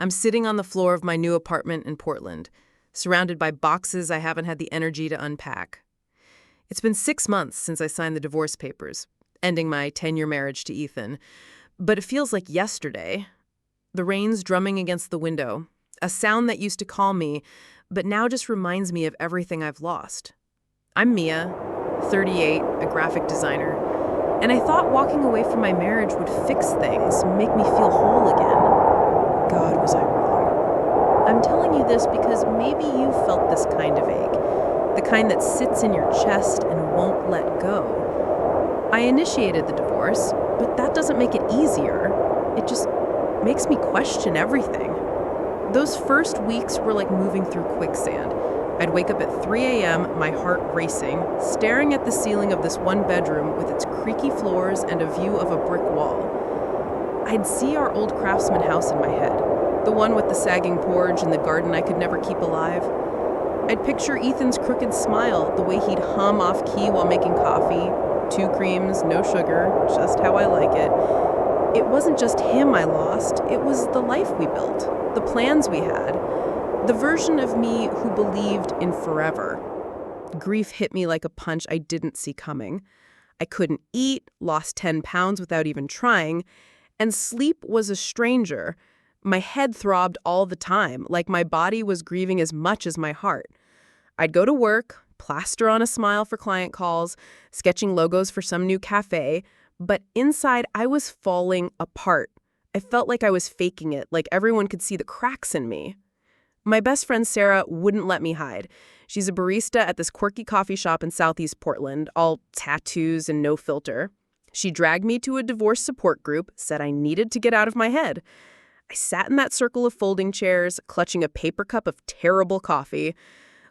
I'm sitting on the floor of my new apartment in Portland, surrounded by boxes I haven't had the energy to unpack. It's been 6 months since I signed the divorce papers, ending my 10-year marriage to Ethan, but it feels like yesterday. The rain's drumming against the window, a sound that used to calm me, but now just reminds me of everything I've lost. I'm Mia, 38, a graphic designer, and I thought walking away from my marriage would fix things, make me feel whole again. God, was I wrong. I'm telling you this because maybe you felt this kind of ache, the kind that sits in your chest and won't let go. I initiated the divorce, but that doesn't make it easier. It just makes me question everything. Those first weeks were like moving through quicksand. I'd wake up at 3 a.m., my heart racing, staring at the ceiling of this one bedroom with its creaky floors and a view of a brick wall. I'd see our old Craftsman house in my head, the one with the sagging porch and the garden I could never keep alive. I'd picture Ethan's crooked smile, the way he'd hum off key while making coffee, 2 creams, no sugar, just how I like it. It wasn't just him I lost, it was the life we built, the plans we had, the version of me who believed in forever. Grief hit me like a punch I didn't see coming. I couldn't eat, lost 10 pounds without even trying, and sleep was a stranger. My head throbbed all the time, like my body was grieving as much as my heart. I'd go to work, plaster on a smile for client calls, sketching logos for some new cafe, but inside I was falling apart. I felt like I was faking it, like everyone could see the cracks in me. My best friend Sarah wouldn't let me hide. She's a barista at this quirky coffee shop in Southeast Portland, all tattoos and no filter. She dragged me to a divorce support group, said I needed to get out of my head. I sat in that circle of folding chairs, clutching a paper cup of terrible coffee,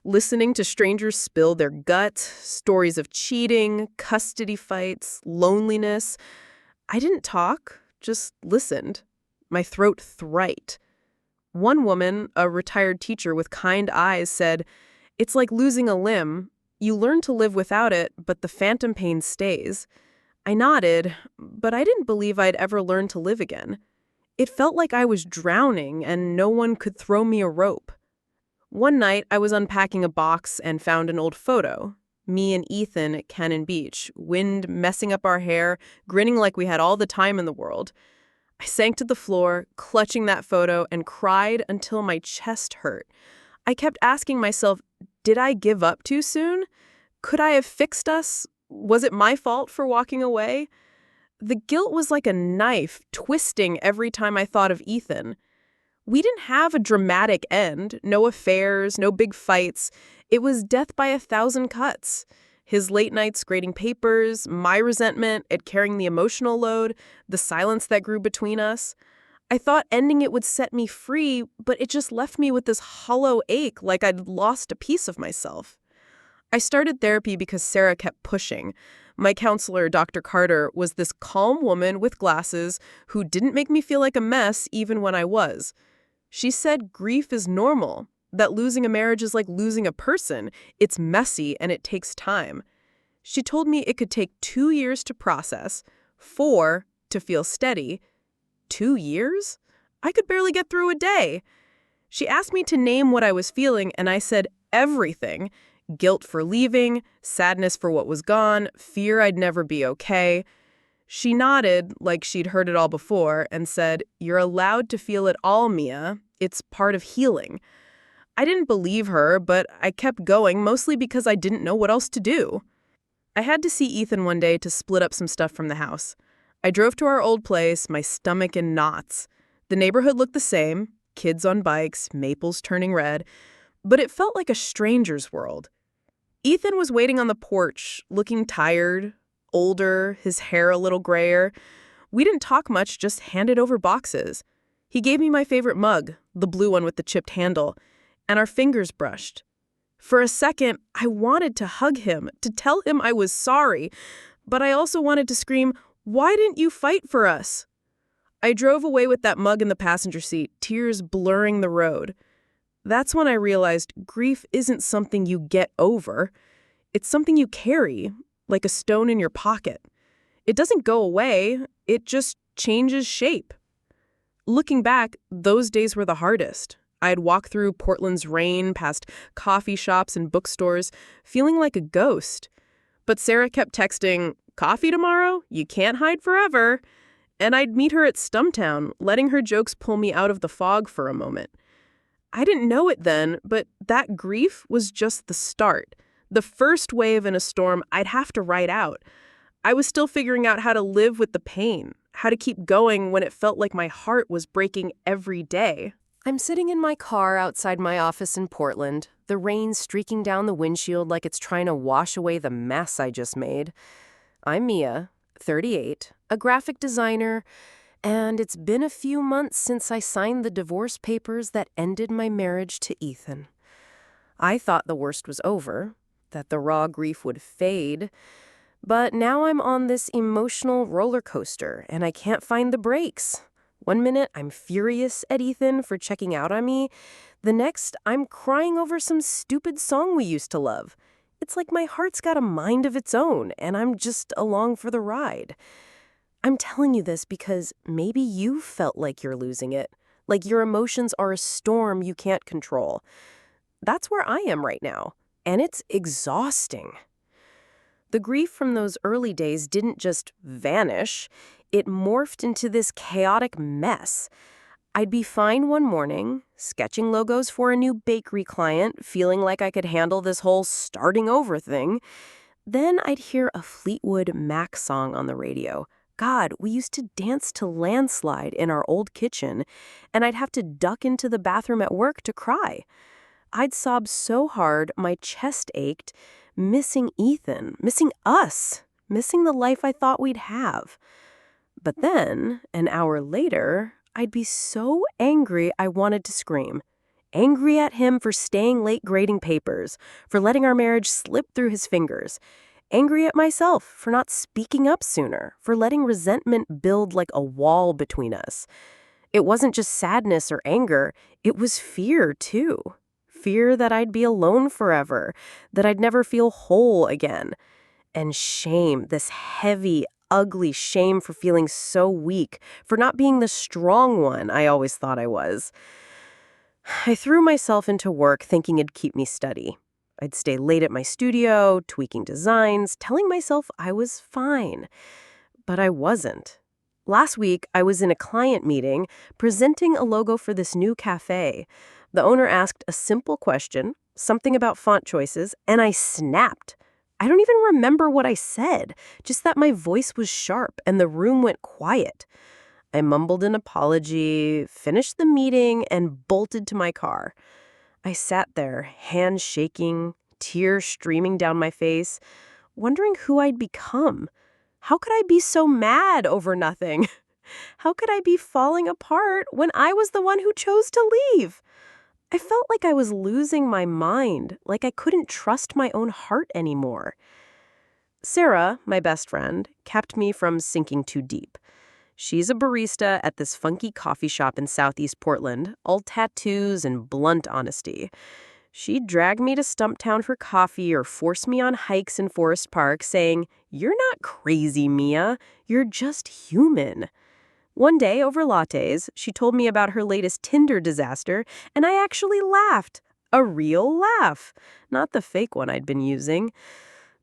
listening to strangers spill their guts, stories of cheating, custody fights, loneliness. I didn't talk, just listened. My throat thrite. One woman, a retired teacher with kind eyes, said, "It's like losing a limb. You learn to live without it, but the phantom pain stays." I nodded, but I didn't believe I'd ever learn to live again. It felt like I was drowning and no one could throw me a rope. One night, I was unpacking a box and found an old photo. Me and Ethan at Cannon Beach, wind messing up our hair, grinning like we had all the time in the world. I sank to the floor, clutching that photo, and cried until my chest hurt. I kept asking myself, did I give up too soon? Could I have fixed us? Was it my fault for walking away? The guilt was like a knife, twisting every time I thought of Ethan. We didn't have a dramatic end, no affairs, no big fights. It was death by 1,000 cuts. His late nights grading papers, my resentment at carrying the emotional load, the silence that grew between us. I thought ending it would set me free, but it just left me with this hollow ache like I'd lost a piece of myself. I started therapy because Sarah kept pushing. My counselor, Dr. Carter, was this calm woman with glasses who didn't make me feel like a mess even when I was. She said grief is normal, that losing a marriage is like losing a person. It's messy and it takes time. She told me it could take 2 years to process, 4 to feel steady. 2 years? I could barely get through a day. She asked me to name what I was feeling, and I said everything. Guilt for leaving, sadness for what was gone, fear I'd never be okay. She nodded like she'd heard it all before and said, "You're allowed to feel it all, Mia. It's part of healing." I didn't believe her, but I kept going, mostly because I didn't know what else to do. I had to see Ethan one day to split up some stuff from the house. I drove to our old place, my stomach in knots. The neighborhood looked the same, kids on bikes, maples turning red, but it felt like a stranger's world. Ethan was waiting on the porch, looking tired, older, his hair a little grayer. We didn't talk much, just handed over boxes. He gave me my favorite mug, the blue one with the chipped handle, and our fingers brushed. For a second, I wanted to hug him, to tell him I was sorry, but I also wanted to scream, "Why didn't you fight for us?" I drove away with that mug in the passenger seat, tears blurring the road. That's when I realized grief isn't something you get over. It's something you carry, like a stone in your pocket. It doesn't go away, it just changes shape. Looking back, those days were the hardest. I'd walk through Portland's rain, past coffee shops and bookstores, feeling like a ghost. But Sarah kept texting, "Coffee tomorrow? You can't hide forever." And I'd meet her at Stumptown, letting her jokes pull me out of the fog for a moment. I didn't know it then, but that grief was just the start. The first wave in a storm I'd have to ride out. I was still figuring out how to live with the pain, how to keep going when it felt like my heart was breaking every day. I'm sitting in my car outside my office in Portland, the rain streaking down the windshield like it's trying to wash away the mess I just made. I'm Mia, 38, a graphic designer, and it's been a few months since I signed the divorce papers that ended my marriage to Ethan. I thought the worst was over, that the raw grief would fade, but now I'm on this emotional roller coaster and I can't find the brakes. One minute I'm furious at Ethan for checking out on me, the next I'm crying over some stupid song we used to love. It's like my heart's got a mind of its own and I'm just along for the ride. I'm telling you this because maybe you felt like you're losing it, like your emotions are a storm you can't control. That's where I am right now, and it's exhausting. The grief from those early days didn't just vanish, it morphed into this chaotic mess. I'd be fine one morning, sketching logos for a new bakery client, feeling like I could handle this whole starting over thing. Then I'd hear a Fleetwood Mac song on the radio. God, we used to dance to Landslide in our old kitchen, and I'd have to duck into the bathroom at work to cry. I'd sob so hard my chest ached, missing Ethan, missing us, missing the life I thought we'd have. But then, an hour later, I'd be so angry I wanted to scream. Angry at him for staying late grading papers, for letting our marriage slip through his fingers. Angry at myself for not speaking up sooner, for letting resentment build like a wall between us. It wasn't just sadness or anger, it was fear, too. Fear that I'd be alone forever, that I'd never feel whole again. And shame, this heavy, ugly shame for feeling so weak, for not being the strong one I always thought I was. I threw myself into work thinking it'd keep me steady. I'd stay late at my studio, tweaking designs, telling myself I was fine. But I wasn't. Last week, I was in a client meeting presenting a logo for this new cafe. The owner asked a simple question, something about font choices, and I snapped. I don't even remember what I said, just that my voice was sharp and the room went quiet. I mumbled an apology, finished the meeting, and bolted to my car. I sat there, hands shaking, tears streaming down my face, wondering who I'd become. How could I be so mad over nothing? How could I be falling apart when I was the one who chose to leave? I felt like I was losing my mind, like I couldn't trust my own heart anymore. Sarah, my best friend, kept me from sinking too deep. She's a barista at this funky coffee shop in Southeast Portland, all tattoos and blunt honesty. She'd drag me to Stumptown for coffee or force me on hikes in Forest Park, saying, "You're not crazy, Mia. You're just human." One day, over lattes, she told me about her latest Tinder disaster, and I actually laughed. A real laugh, not the fake one I'd been using.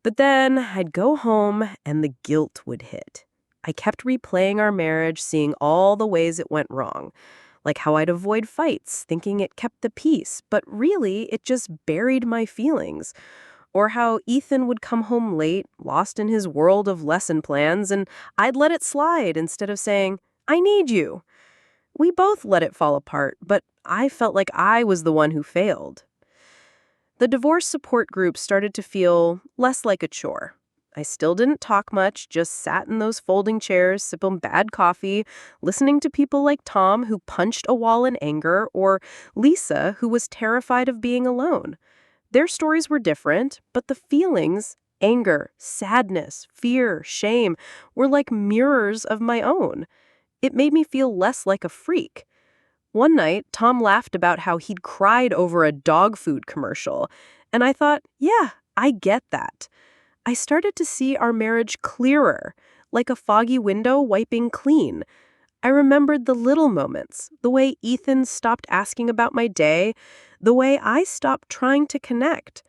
But then I'd go home, and the guilt would hit. I kept replaying our marriage, seeing all the ways it went wrong. Like how I'd avoid fights, thinking it kept the peace, but really it just buried my feelings. Or how Ethan would come home late, lost in his world of lesson plans, and I'd let it slide instead of saying, "I need you." We both let it fall apart, but I felt like I was the one who failed. The divorce support group started to feel less like a chore. I still didn't talk much, just sat in those folding chairs, sipping bad coffee, listening to people like Tom, who punched a wall in anger, or Lisa, who was terrified of being alone. Their stories were different, but the feelings, anger, sadness, fear, shame, were like mirrors of my own. It made me feel less like a freak. One night, Tom laughed about how he'd cried over a dog food commercial, and I thought, yeah, I get that. I started to see our marriage clearer, like a foggy window wiping clean. I remembered the little moments, the way Ethan stopped asking about my day, the way I stopped trying to connect.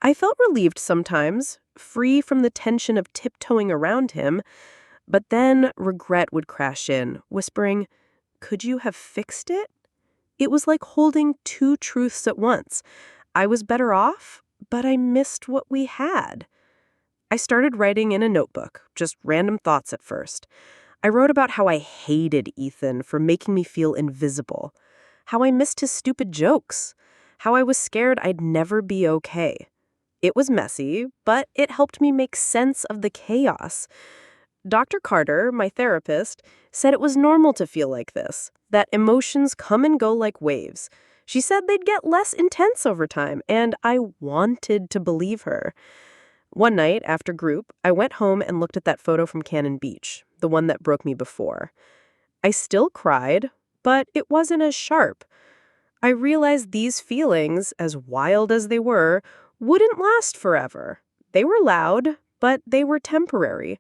I felt relieved sometimes, free from the tension of tiptoeing around him, but then regret would crash in, whispering, "Could you have fixed it?" It was like holding two truths at once. I was better off, but I missed what we had. I started writing in a notebook, just random thoughts at first. I wrote about how I hated Ethan for making me feel invisible, how I missed his stupid jokes, how I was scared I'd never be okay. It was messy, but it helped me make sense of the chaos. Dr. Carter, my therapist, said it was normal to feel like this, that emotions come and go like waves. She said they'd get less intense over time, and I wanted to believe her. One night, after group, I went home and looked at that photo from Cannon Beach, the one that broke me before. I still cried, but it wasn't as sharp. I realized these feelings, as wild as they were, wouldn't last forever. They were loud, but they were temporary.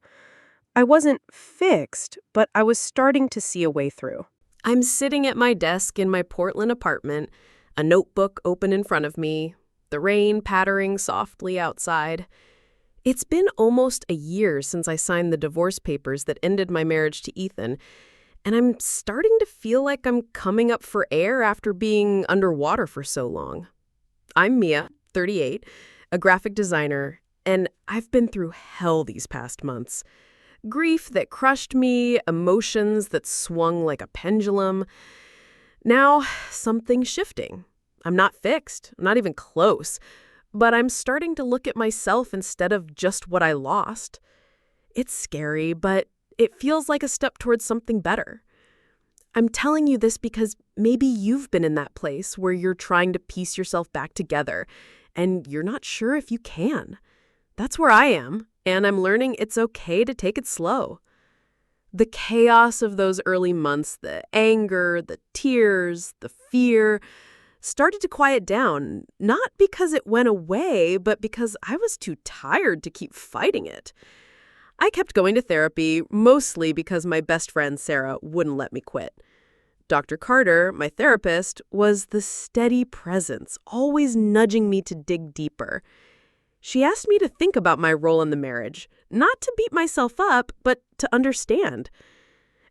I wasn't fixed, but I was starting to see a way through. I'm sitting at my desk in my Portland apartment, a notebook open in front of me, the rain pattering softly outside. It's been almost a year since I signed the divorce papers that ended my marriage to Ethan, and I'm starting to feel like I'm coming up for air after being underwater for so long. I'm Mia, 38, a graphic designer, and I've been through hell these past months. Grief that crushed me, emotions that swung like a pendulum. Now, something's shifting. I'm not fixed, I'm not even close, but I'm starting to look at myself instead of just what I lost. It's scary, but it feels like a step towards something better. I'm telling you this because maybe you've been in that place where you're trying to piece yourself back together, and you're not sure if you can. That's where I am, and I'm learning it's okay to take it slow. The chaos of those early months, the anger, the tears, the fear, started to quiet down, not because it went away, but because I was too tired to keep fighting it. I kept going to therapy, mostly because my best friend, Sarah, wouldn't let me quit. Dr. Carter, my therapist, was the steady presence, always nudging me to dig deeper. She asked me to think about my role in the marriage, not to beat myself up, but to understand.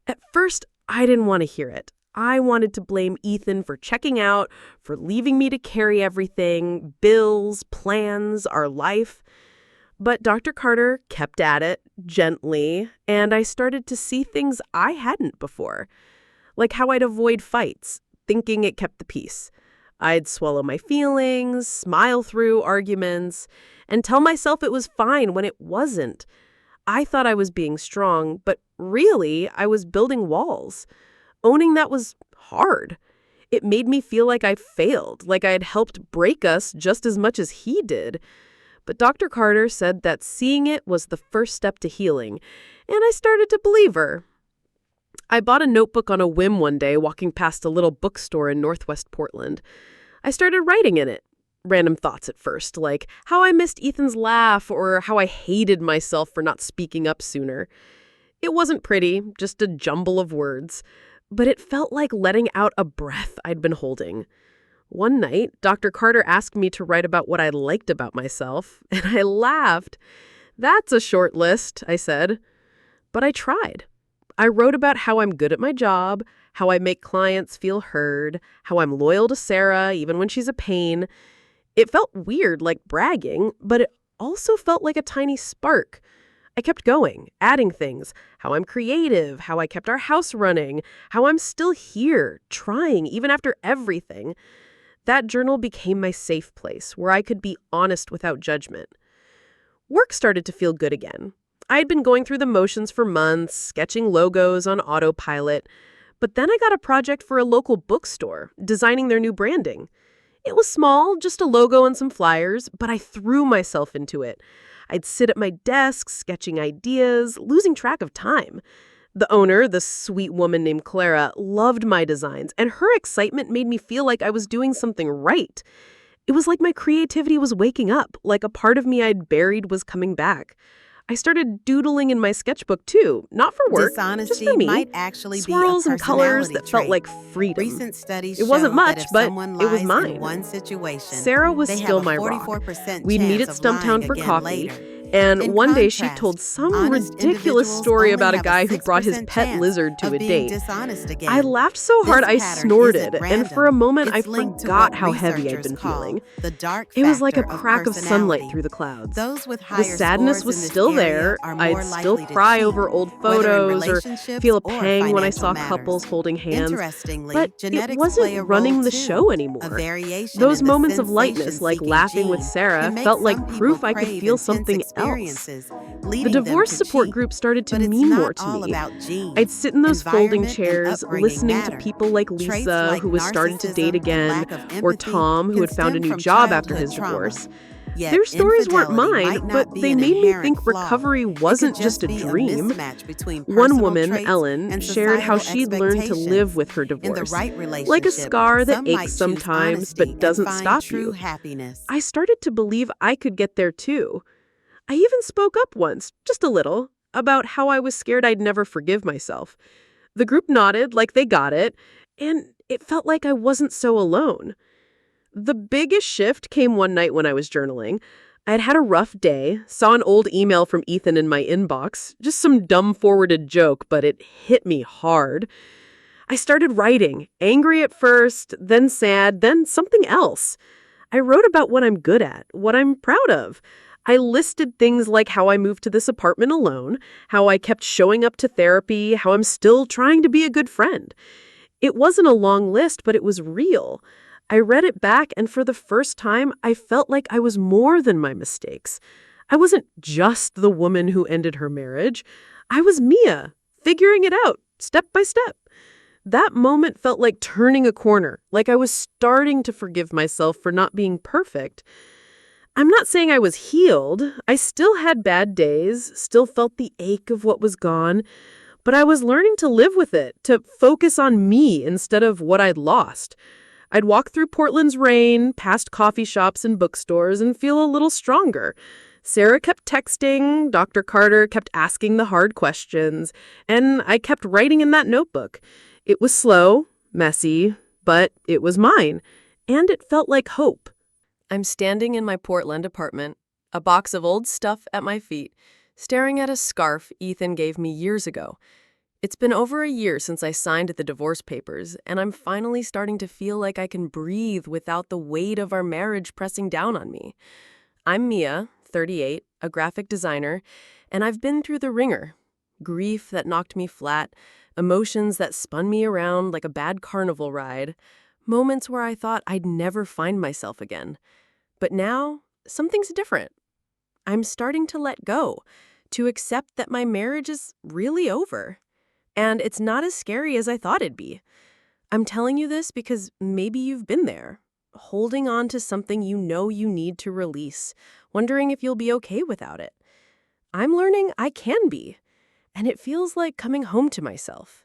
At first, I didn't want to hear it. I wanted to blame Ethan for checking out, for leaving me to carry everything, bills, plans, our life. But Dr. Carter kept at it, gently, and I started to see things I hadn't before. Like how I'd avoid fights, thinking it kept the peace. I'd swallow my feelings, smile through arguments, and tell myself it was fine when it wasn't. I thought I was being strong, but really, I was building walls. Owning that was hard. It made me feel like I failed, like I had helped break us just as much as he did. But Dr. Carter said that seeing it was the first step to healing, and I started to believe her. I bought a notebook on a whim one day walking past a little bookstore in Northwest Portland. I started writing in it. Random thoughts at first, like how I missed Ethan's laugh or how I hated myself for not speaking up sooner. It wasn't pretty, just a jumble of words, but it felt like letting out a breath I'd been holding. One night, Dr. Carter asked me to write about what I liked about myself, and I laughed. "That's a short list," I said. But I tried. I wrote about how I'm good at my job, how I make clients feel heard, how I'm loyal to Sarah even when she's a pain. It felt weird, like bragging, but it also felt like a tiny spark. I kept going, adding things, how I'm creative, how I kept our house running, how I'm still here, trying even after everything. That journal became my safe place where I could be honest without judgment. Work started to feel good again. I had been going through the motions for months, sketching logos on autopilot, but then I got a project for a local bookstore, designing their new branding. It was small, just a logo and some flyers, but I threw myself into it. I'd sit at my desk, sketching ideas, losing track of time. The owner, the sweet woman named Clara, loved my designs, and her excitement made me feel like I was doing something right. It was like my creativity was waking up, like a part of me I'd buried was coming back. I started doodling in my sketchbook too, not for work, just Dishonesty for me. might actually Swirls be a and colors personality that felt trait. like freedom. Recent studies It wasn't show much, that if but someone it was lies mine. in one situation, Sarah was they still have a my rock. 44% We'd meet chance at of lying Stumptown for again coffee, later. and In one day she contrast, told some honest ridiculous individuals story only about a have guy who brought his 6% pet chance lizard to of a being date. dishonest again. I laughed so hard This I pattern snorted, isn't and for a random. moment I It's linked to forgot what how heavy I'd researchers been call feeling. the dark It was like a factor of crack of sunlight personality. through the clouds. Those with The higher sadness scores was in this still area there. are more I'd still likely to cry cheat, over old whether in photos or relationships feel a or pang when I financial saw matters. couples holding hands. Interestingly, But it genetics wasn't play a running role the too. show A anymore. variation Those in the moments of lightness, like sensation-seeking laughing with gene, Sarah, can make felt like some proof people I could crave feel intense something else. experiences, The leading them divorce to support cheat. group started to But it's mean more not to all me. about genes. I'd sit in those folding Environment and chairs, upbringing listening to matter. people like Traits Lisa, like who was starting to date narcissism and again, lack of or empathy Tom, who can had found a stem new from job after childhood his trauma. divorce. Yet Their stories weren't infidelity mine, might but not be they an made me inherent think flaw. recovery It could wasn't just just a be dream. mismatch between One personal woman, traits Ellen, and shared how societal she'd learned to live expectations. with her In the divorce. right Like a relationship, scar that some aches might choose sometimes honesty but and doesn't find stop true you. happiness. I started to believe I could get there too. I even spoke up once, just a little, about how I was scared I'd never forgive myself. The group nodded like they got it, and it felt like I wasn't so alone. The biggest shift came one night when I was journaling. I'd had a rough day, saw an old email from Ethan in my inbox, just some dumb forwarded joke, but it hit me hard. I started writing, angry at first, then sad, then something else. I wrote about what I'm good at, what I'm proud of. I listed things like how I moved to this apartment alone, how I kept showing up to therapy, how I'm still trying to be a good friend. It wasn't a long list, but it was real. I read it back, and for the first time, I felt like I was more than my mistakes. I wasn't just the woman who ended her marriage. I was Mia, figuring it out, step by step. That moment felt like turning a corner, like I was starting to forgive myself for not being perfect. I'm not saying I was healed. I still had bad days, still felt the ache of what was gone, but I was learning to live with it, to focus on me instead of what I'd lost. I'd walk through Portland's rain, past coffee shops and bookstores, and feel a little stronger. Sarah kept texting, Dr. Carter kept asking the hard questions, and I kept writing in that notebook. It was slow, messy, but it was mine, and it felt like hope. I'm standing in my Portland apartment, a box of old stuff at my feet, staring at a scarf Ethan gave me years ago. It's been over a year since I signed the divorce papers, and I'm finally starting to feel like I can breathe without the weight of our marriage pressing down on me. I'm Mia, 38, a graphic designer, and I've been through the ringer. Grief that knocked me flat, emotions that spun me around like a bad carnival ride, moments where I thought I'd never find myself again. But now, something's different. I'm starting to let go, to accept that my marriage is really over. And it's not as scary as I thought it'd be. I'm telling you this because maybe you've been there, holding on to something you know you need to release, wondering if you'll be okay without it. I'm learning I can be, and it feels like coming home to myself.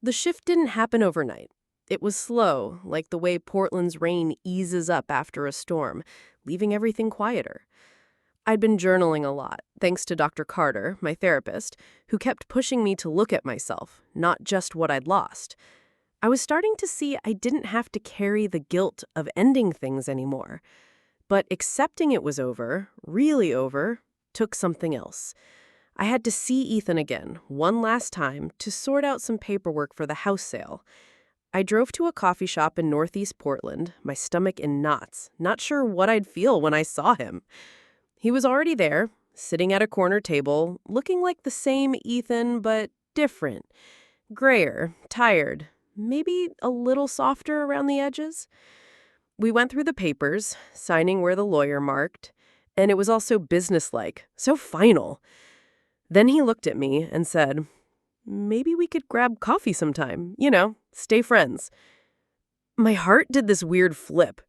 The shift didn't happen overnight. It was slow, like the way Portland's rain eases up after a storm, leaving everything quieter. I'd been journaling a lot, thanks to Dr. Carter, my therapist, who kept pushing me to look at myself, not just what I'd lost. I was starting to see I didn't have to carry the guilt of ending things anymore. But accepting it was over, really over, took something else. I had to see Ethan again, one last time, to sort out some paperwork for the house sale. I drove to a coffee shop in Northeast Portland, my stomach in knots, not sure what I'd feel when I saw him. He was already there, sitting at a corner table, looking like the same Ethan, but different. Grayer, tired, maybe a little softer around the edges. We went through the papers, signing where the lawyer marked, and it was all so businesslike, so final. Then he looked at me and said, "Maybe we could grab coffee sometime, stay friends." My heart did this weird flip.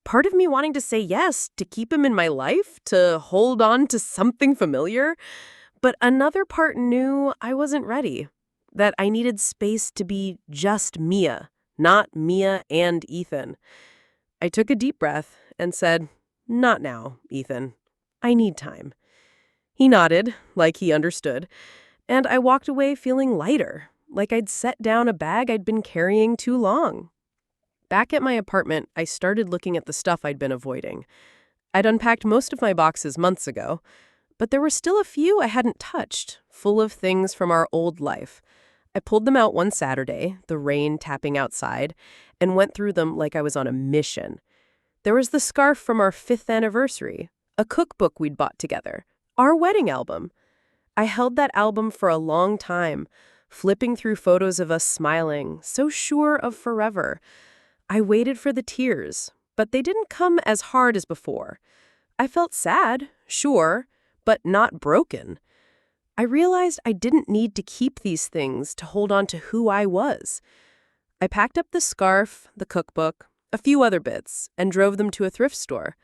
Part of me wanting to say yes, to keep him in my life, to hold on to something familiar. But another part knew I wasn't ready, that I needed space to be just Mia, not Mia and Ethan. I took a deep breath and said, "Not now, Ethan. I need time." He nodded, like he understood, and I walked away feeling lighter, like I'd set down a bag I'd been carrying too long. Back at my apartment, I started looking at the stuff I'd been avoiding. I'd unpacked most of my boxes months ago, but there were still a few I hadn't touched, full of things from our old life. I pulled them out one Saturday, the rain tapping outside, and went through them like I was on a mission. There was the scarf from our 5th anniversary, a cookbook we'd bought together, our wedding album. I held that album for a long time, flipping through photos of us smiling, so sure of forever. I waited for the tears, but they didn't come as hard as before. I felt sad, sure, but not broken. I realized I didn't need to keep these things to hold on to who I was. I packed up the scarf, the cookbook, a few other bits, and drove them to a thrift store.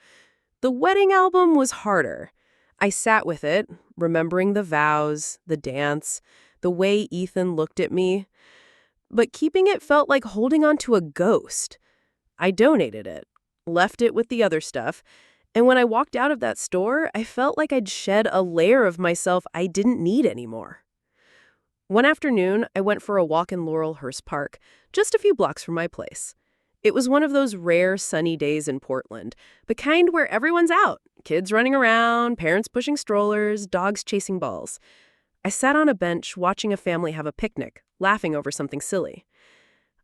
The wedding album was harder. I sat with it, remembering the vows, the dance, the way Ethan looked at me. But keeping it felt like holding on to a ghost. I donated it, left it with the other stuff, and when I walked out of that store, I felt like I'd shed a layer of myself I didn't need anymore. One afternoon, I went for a walk in Laurelhurst Park, just a few blocks from my place. It was one of those rare sunny days in Portland, the kind where everyone's out, kids running around, parents pushing strollers, dogs chasing balls. I sat on a bench watching a family have a picnic, laughing over something silly.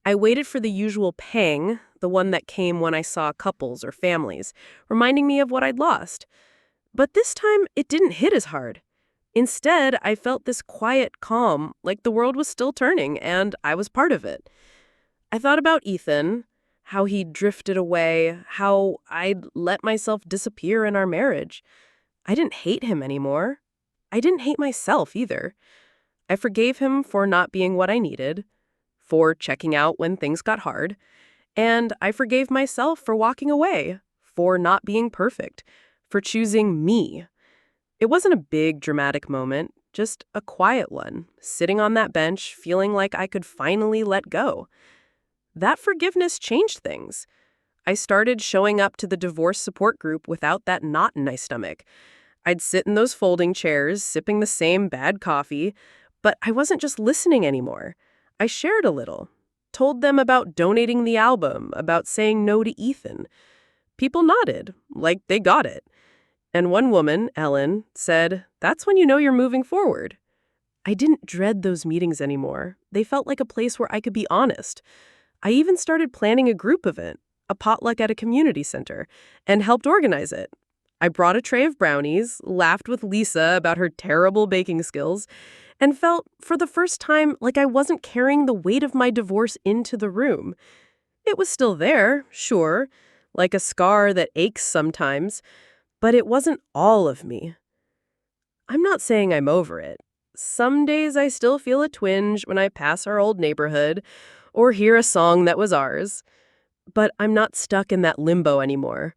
I waited for the usual pang, the one that came when I saw couples or families, reminding me of what I'd lost. But this time, it didn't hit as hard. Instead, I felt this quiet calm, like the world was still turning, and I was part of it. I thought about Ethan, how he'd drifted away, how I'd let myself disappear in our marriage. I didn't hate him anymore. I didn't hate myself either. I forgave him for not being what I needed, for checking out when things got hard, and I forgave myself for walking away, for not being perfect, for choosing me. It wasn't a big, dramatic moment, just a quiet one, sitting on that bench, feeling like I could finally let go. That forgiveness changed things. I started showing up to the divorce support group without that knot in my stomach. I'd sit in those folding chairs, sipping the same bad coffee, but I wasn't just listening anymore. I shared a little, told them about donating the album, about saying no to Ethan. People nodded, like they got it. And one woman, Ellen, said, "That's when you know you're moving forward." I didn't dread those meetings anymore. They felt like a place where I could be honest. I even started planning a group event, a potluck at a community center, and helped organize it. I brought a tray of brownies, laughed with Lisa about her terrible baking skills, and felt, for the first time, like I wasn't carrying the weight of my divorce into the room. It was still there, sure, like a scar that aches sometimes, but it wasn't all of me. I'm not saying I'm over it. Some days I still feel a twinge when I pass our old neighborhood or hear a song that was ours. But I'm not stuck in that limbo anymore.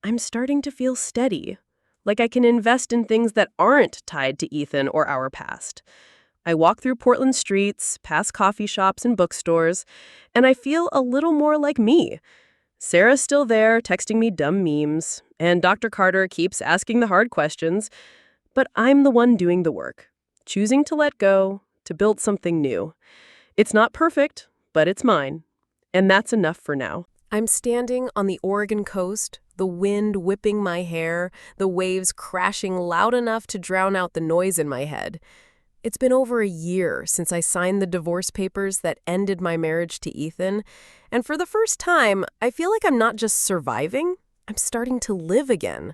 I'm starting to feel steady, like I can invest in things that aren't tied to Ethan or our past. I walk through Portland streets, past coffee shops and bookstores, and I feel a little more like me. Sarah's still there, texting me dumb memes, and Dr. Carter keeps asking the hard questions, but I'm the one doing the work, choosing to let go, to build something new. It's not perfect, but it's mine, and that's enough for now. I'm standing on the Oregon coast, the wind whipping my hair, the waves crashing loud enough to drown out the noise in my head. It's been over a year since I signed the divorce papers that ended my marriage to Ethan, and for the first time, I feel like I'm not just surviving, I'm starting to live again.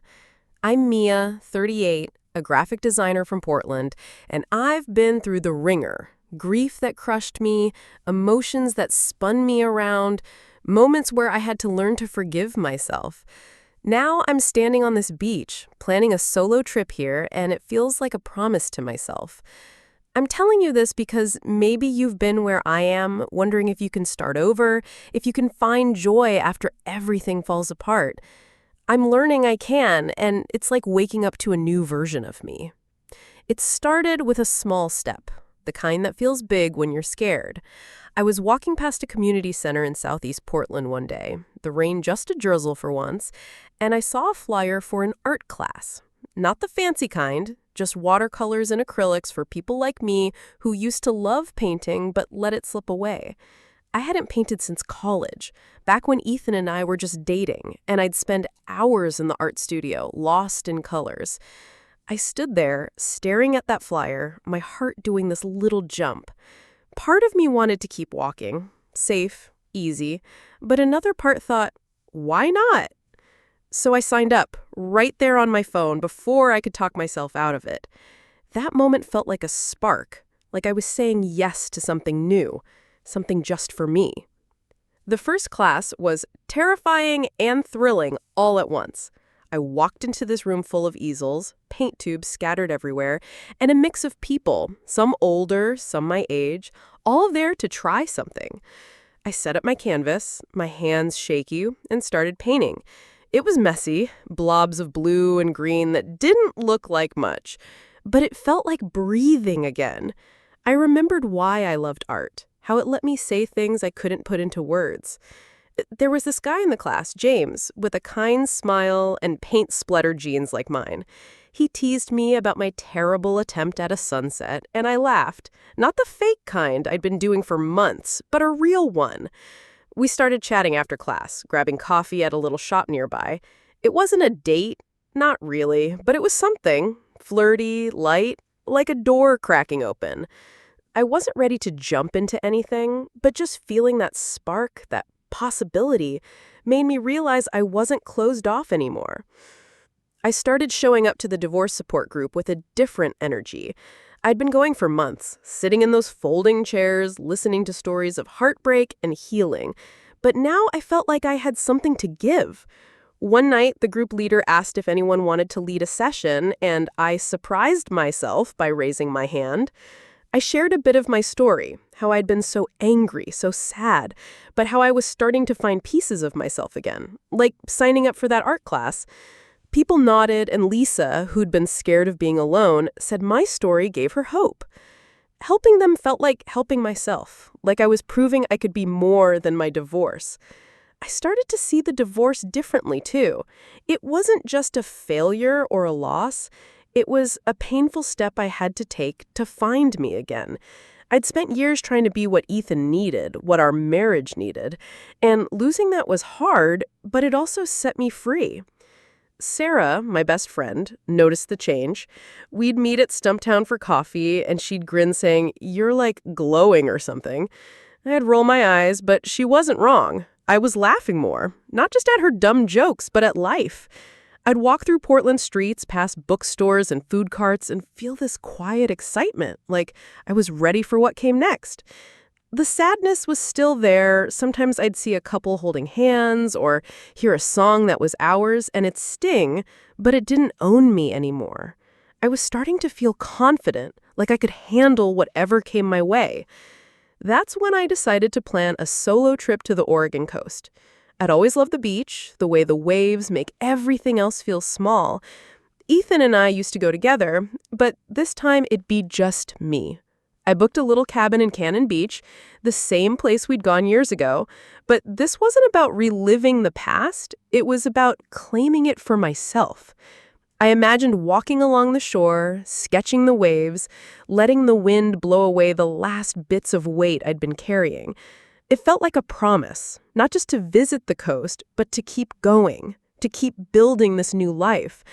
I'm Mia, 38, a graphic designer from Portland, and I've been through the ringer. Grief that crushed me, emotions that spun me around, moments where I had to learn to forgive myself. Now I'm standing on this beach, planning a solo trip here, and it feels like a promise to myself. I'm telling you this because maybe you've been where I am, wondering if you can start over, if you can find joy after everything falls apart. I'm learning I can, and it's like waking up to a new version of me. It started with a small step, the kind that feels big when you're scared. I was walking past a community center in Southeast Portland one day, the rain just a drizzle for once, and I saw a flyer for an art class. Not the fancy kind, just watercolors and acrylics for people like me who used to love painting but let it slip away. I hadn't painted since college, back when Ethan and I were just dating, and I'd spend hours in the art studio, lost in colors. I stood there, staring at that flyer, my heart doing this little jump. Part of me wanted to keep walking, safe, easy, but another part thought, why not? So I signed up, right there on my phone, before I could talk myself out of it. That moment felt like a spark, like I was saying yes to something new, something just for me. The first class was terrifying and thrilling all at once. I walked into this room full of easels, paint tubes scattered everywhere, and a mix of people, some older, some my age, all there to try something. I set up my canvas, my hands shaky, and started painting. It was messy, blobs of blue and green that didn't look like much, but it felt like breathing again. I remembered why I loved art, how it let me say things I couldn't put into words. There was this guy in the class, James, with a kind smile and paint-splattered jeans like mine. He teased me about my terrible attempt at a sunset, and I laughed. Not the fake kind I'd been doing for months, but a real one. We started chatting after class, grabbing coffee at a little shop nearby. It wasn't a date, not really, but it was something. Flirty, light, like a door cracking open. I wasn't ready to jump into anything, but just feeling that spark, that possibility, made me realize I wasn't closed off anymore. I started showing up to the divorce support group with a different energy. I'd been going for months, sitting in those folding chairs, listening to stories of heartbreak and healing. But now I felt like I had something to give. One night, the group leader asked if anyone wanted to lead a session, and I surprised myself by raising my hand. I shared a bit of my story, how I'd been so angry, so sad, but how I was starting to find pieces of myself again, like signing up for that art class. People nodded, and Lisa, who'd been scared of being alone, said my story gave her hope. Helping them felt like helping myself, like I was proving I could be more than my divorce. I started to see the divorce differently, too. It wasn't just a failure or a loss. It was a painful step I had to take to find me again. I'd spent years trying to be what Ethan needed, what our marriage needed, and losing that was hard, but it also set me free. Sarah, my best friend, noticed the change. We'd meet at Stumptown for coffee, and she'd grin saying, "You're like glowing or something." I'd roll my eyes, but she wasn't wrong. I was laughing more, not just at her dumb jokes, but at life. I'd walk through Portland streets, past bookstores and food carts, and feel this quiet excitement, like I was ready for what came next. The sadness was still there. Sometimes I'd see a couple holding hands or hear a song that was ours, and it'd sting, but it didn't own me anymore. I was starting to feel confident, like I could handle whatever came my way. That's when I decided to plan a solo trip to the Oregon coast. I'd always loved the beach, the way the waves make everything else feel small. Ethan and I used to go together, but this time it'd be just me. I booked a little cabin in Cannon Beach, the same place we'd gone years ago, but this wasn't about reliving the past, it was about claiming it for myself. I imagined walking along the shore, sketching the waves, letting the wind blow away the last bits of weight I'd been carrying. It felt like a promise, not just to visit the coast, but to keep going, to keep building this new life.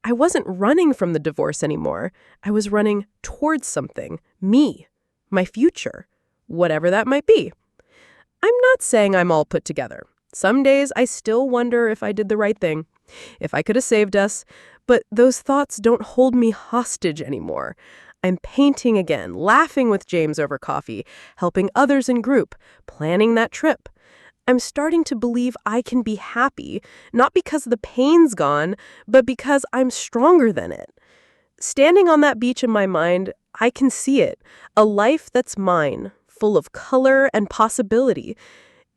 I wasn't running from the divorce anymore. I was running towards something, me, my future, whatever that might be. I'm not saying I'm all put together. Some days I still wonder if I did the right thing, if I could have saved us, but those thoughts don't hold me hostage anymore. I'm painting again, laughing with James over coffee, helping others in group, planning that trip. I'm starting to believe I can be happy, not because the pain's gone, but because I'm stronger than it. Standing on that beach in my mind, I can see it, a life that's mine, full of color and possibility.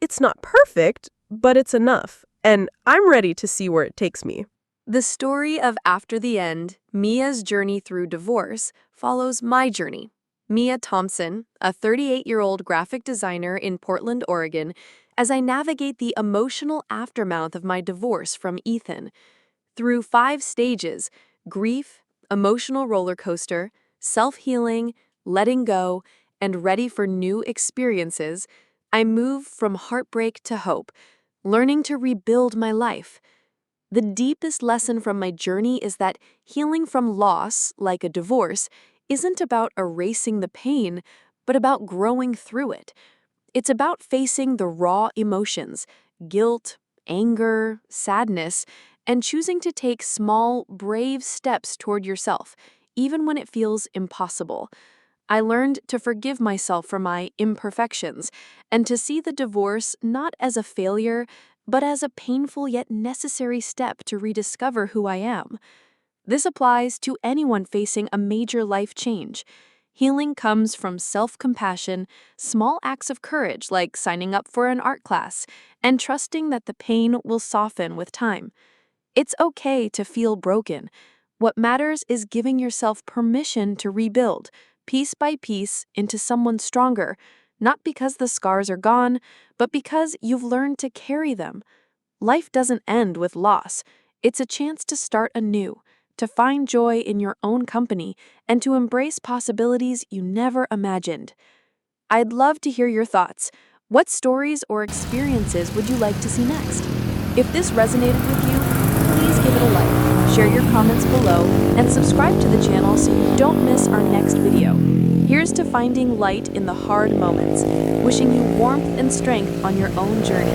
It's not perfect, but it's enough, and I'm ready to see where it takes me. The story of After the End, Mia's journey through divorce, follows my journey. Mia Thompson, a 38-year-old graphic designer in Portland, Oregon, as I navigate the emotional aftermath of my divorce from Ethan. Through 5 stages, Grief, emotional roller coaster, self-healing, letting go, and ready for new experiences, I move from heartbreak to hope, learning to rebuild my life. The deepest lesson from my journey is that healing from loss, like a divorce, isn't about erasing the pain, but about growing through it. It's about facing the raw emotions, guilt, anger, sadness, and choosing to take small, brave steps toward yourself, even when it feels impossible. I learned to forgive myself for my imperfections and to see the divorce not as a failure, but as a painful yet necessary step to rediscover who I am. This applies to anyone facing a major life change. Healing comes from self-compassion, small acts of courage like signing up for an art class, and trusting that the pain will soften with time. It's okay to feel broken. What matters is giving yourself permission to rebuild, piece by piece, into someone stronger, not because the scars are gone, but because you've learned to carry them. Life doesn't end with loss. It's a chance to start anew, to find joy in your own company, and to embrace possibilities you never imagined. I'd love to hear your thoughts. What stories or experiences would you like to see next? If this resonated with you, please give it a like, share your comments below, and subscribe to the channel so you don't miss our next video. Here's to finding light in the hard moments, wishing you warmth and strength on your own journey.